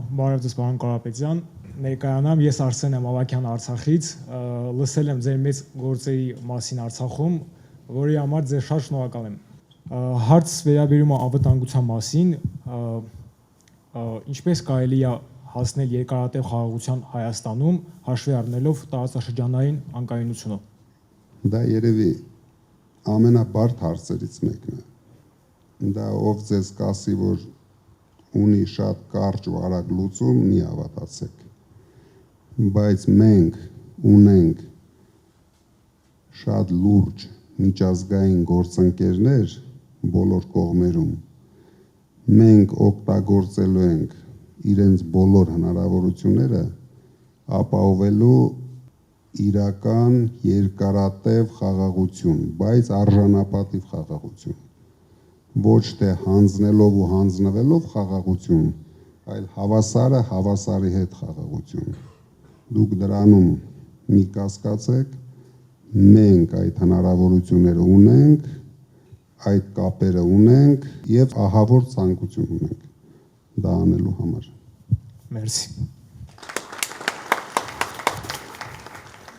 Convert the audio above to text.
Բարև ձեզ, պարոն Կարապետյան, ներկայանամ, ես Արսեն եմ Ավագյան Արցախից, լսել եմ ձեր մեծ գործերի մասին Արցախում, որի համար ձեզ շատ շնորհակալ եմ։ Հարց վերաբերում է անվտանգության մասին, ինչպես կարելի է հասնել երկարատև խաղաղության Հայաստանում, հաշվի առնելով տարածաշրջանային անկայունությունը։ Դա երևի ամենաբարդ հարցերից մեկն է։ Դա ով ձեզ կասի, որ ունի շատ կարճ ու արագ լուծում, մի հավատացեք։ Բայց մենք ունենք շատ լուրջ միջազգային գործընկերներ բոլոր կողմերում։ Մենք օգտագործելու ենք իրենց բոլոր հնարավորությունները ապահովելու իրական երկարատև խաղաղություն, բայց արժանապատիվ խաղաղություն։ Ոչ թե հանձնելով ու հանձնվելով խաղաղություն, այլ հավասարը հավասարի հետ խաղաղություն։ Դուք դրանում մի կասկածեք, մենք այդ հնարավորությունները ունենք, այդ կապերը ունենք եւ ահավոր ցանկություն ունենք դա անելու համար։ Մերսի։